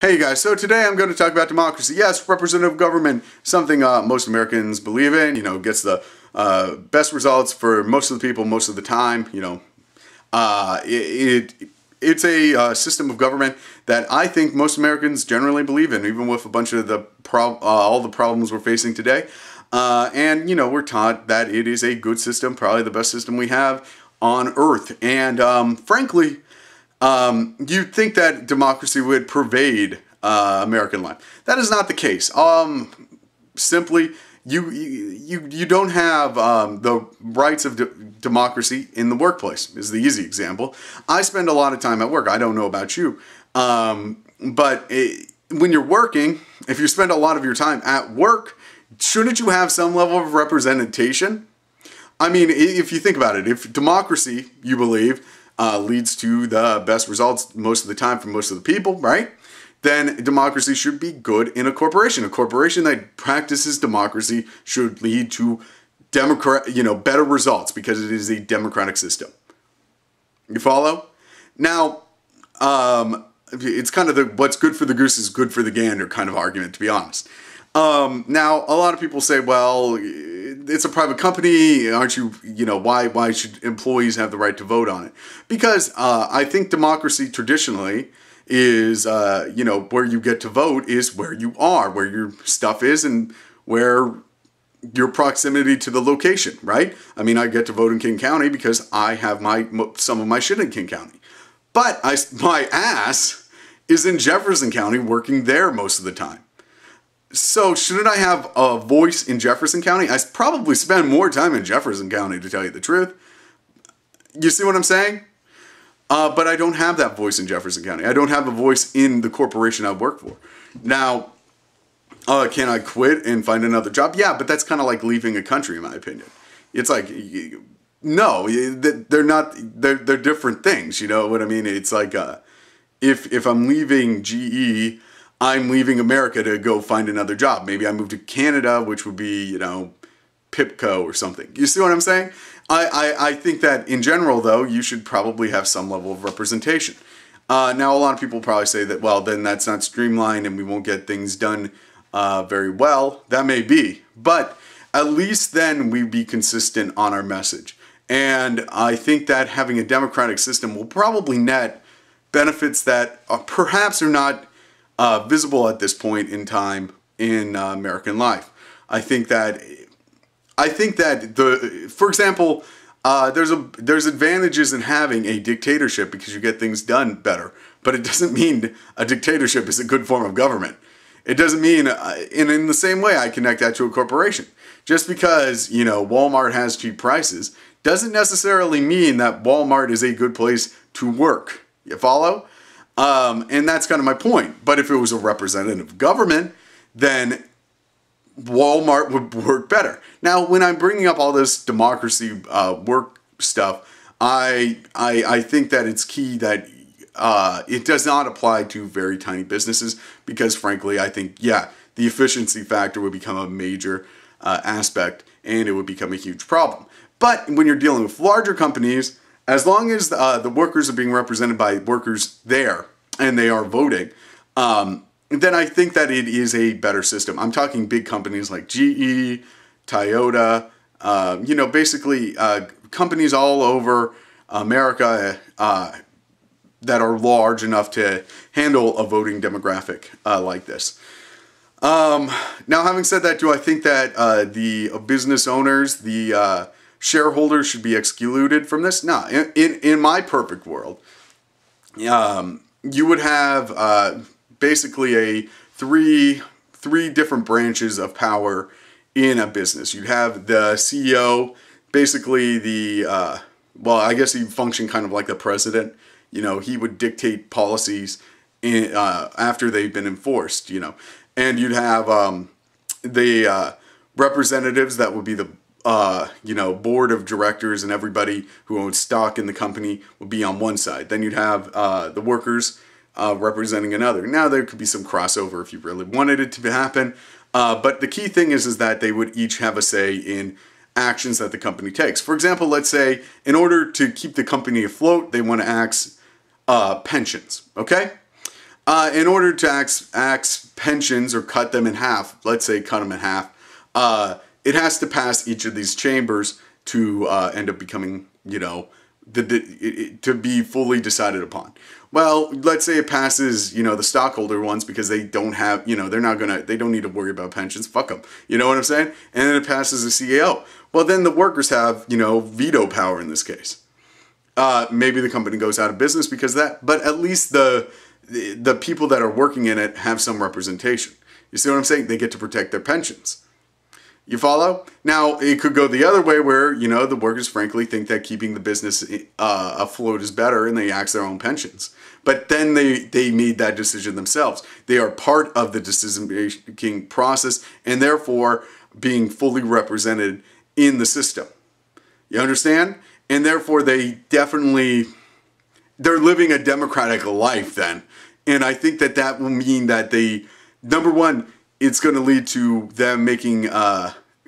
Hey guys, so today I'm going to talk about democracy. Yes, representative government, something most Americans believe in, gets the best results for most of the people most of the time, it's a system of government that I think most Americans generally believe in, even with a bunch of the all the problems we're facing today. We're taught that it is a good system, probably the best system we have on Earth. And frankly, you'd think that democracy would pervade American life. That is not the case. Simply, you don't have the rights of democracy in the workplace, is the easy example. I spend a lot of time at work. I don't know about you. When you're working, if you spend a lot of your time at work, shouldn't you have some level of representation? I mean, if you think about it, if democracy, you believe, leads to the best results most of the time for most of the people, right? Then democracy should be good in a corporation. A corporation that practices democracy should lead to better results because it is a democratic system. You follow? Now, it's kind of the what's good for the goose is good for the gander kind of argument, to be honest. Now, a lot of people say, well, it's a private company, aren't you, why should employees have the right to vote on it? Because I think democracy traditionally is, where you get to vote is where you are, where your stuff is, and where your proximity to the location, right? I mean, I get to vote in King County because I have some of my shit in King County. But my ass is in Jefferson County working there most of the time. So shouldn't I have a voice in Jefferson County? I probably spend more time in Jefferson County, to tell you the truth. You see what I'm saying? But I don't have that voice in Jefferson County. I don't have a voice in the corporation I work for. Now, can I quit and find another job? Yeah, but that's kind of like leaving a country, in my opinion. It's like, no, they're not, they're different things, you know what I mean? It's like, if I'm leaving GE, I'm leaving America to go find another job. Maybe I move to Canada, which would be, PIPCO or something. You see what I'm saying? I think that in general, though, you should probably have some level of representation. Now, a lot of people probably say that, well, then that's not streamlined and we won't get things done very well. That may be. But at least then we'd be consistent on our message. And I think that having a democratic system will probably net benefits that perhaps are not visible at this point in time in American life. I think that for example, there's advantages in having a dictatorship because you get things done better. But it doesn't mean a dictatorship is a good form of government. It doesn't mean, in the same way I connect that to a corporation. Just because, Walmart has cheap prices doesn't necessarily mean that Walmart is a good place to work. You follow? And that's kind of my point. But if it was a representative government, then Walmart would work better. Now, when I'm bringing up all this democracy work stuff, I think that it's key that it does not apply to very tiny businesses because, frankly, I think, yeah, the efficiency factor would become a major aspect and it would become a huge problem. But when you're dealing with larger companies, as long as the workers are being represented by workers there and they are voting, then I think that it is a better system. I'm talking big companies like GE, Toyota, basically companies all over America that are large enough to handle a voting demographic like this. Now, having said that, do I think that the business owners, the shareholders should be excluded from this? No. In my perfect world, you would have basically a three different branches of power in a business. You'd have the CEO, basically I guess he'd function kind of like the president. He would dictate policies after they've been enforced, And you'd have the representatives that would be the board of directors, and everybody who owns stock in the company would be on one side. Then you'd have the workers representing another. Now, there could be some crossover if you really wanted it to happen. But the key thing is that they would each have a say in actions that the company takes. For example, let's say in order to keep the company afloat, they want to axe pensions, okay? In order to axe pensions or cut them in half, let's say cut them in half, it has to pass each of these chambers to end up becoming, you know, to be fully decided upon. Well, let's say it passes, you know, the stockholder ones because they don't have, you know, they don't need to worry about pensions. Fuck them. You know what I'm saying? And then it passes the CEO. Well, then the workers have, you know, veto power in this case. Maybe the company goes out of business because of that, but at least the people that are working in it have some representation. You see what I'm saying? They get to protect their pensions. You follow? Now, it could go the other way where, you know, the workers frankly think that keeping the business afloat is better and they axe their own pensions. But then they made that decision themselves. They are part of the decision-making process and therefore being fully represented in the system. You understand? And therefore they're living a democratic life then. And I think that will mean that number one, it's going to lead to them making,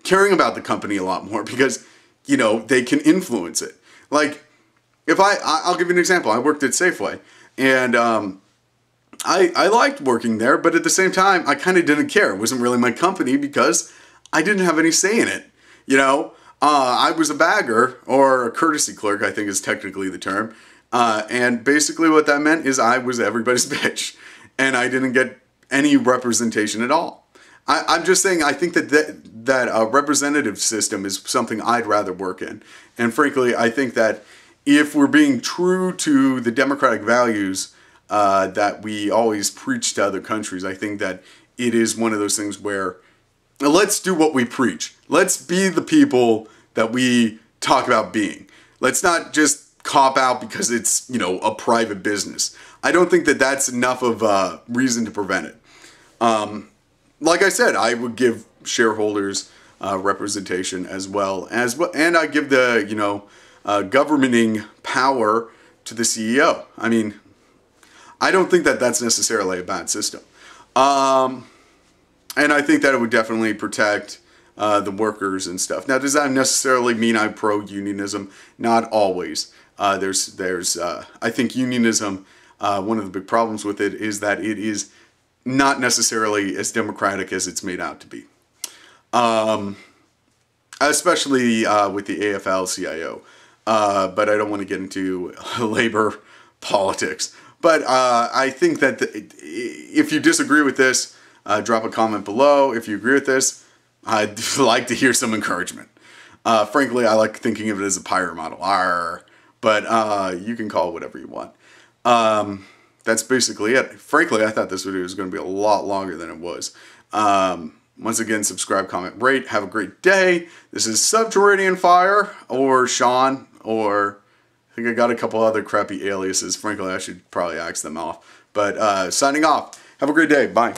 caring about the company a lot more because, you know, they can influence it. Like, if I'll give you an example. I worked at Safeway and I liked working there, but at the same time, I kind of didn't care. It wasn't really my company because I didn't have any say in it. You know, I was a bagger or a courtesy clerk, I think is technically the term. And basically what that meant is I was everybody's bitch and I didn't get any representation at all. I'm just saying I think that a representative system is something I'd rather work in. And frankly, I think that if we're being true to the democratic values that we always preach to other countries, I think that it is one of those things where let's do what we preach. Let's be the people that we talk about being. Let's not just cop out because it's, you know, a private business. I don't think that that's enough of a reason to prevent it. Like I said, I would give shareholders representation as well, and I give the, you know, governing power to the CEO. I mean, I don't think that that's necessarily a bad system. And I think that it would definitely protect the workers and stuff. Now, does that necessarily mean I'm pro-unionism? Not always. I think unionism, one of the big problems with it is that it is not necessarily as democratic as it's made out to be. Especially with the AFL-CIO. But I don't want to get into labor politics. But I think that if you disagree with this, drop a comment below. If you agree with this, I'd like to hear some encouragement. Frankly, I like thinking of it as a pirate model. Arr. But you can call it whatever you want. That's basically it. Frankly, I thought this video was going to be a lot longer than it was. Once again, subscribe, comment, rate. Have a great day. This is Subterranean Fire, or Sean, or I think I got a couple other crappy aliases. Frankly, I should probably axe them off. But signing off. Have a great day. Bye.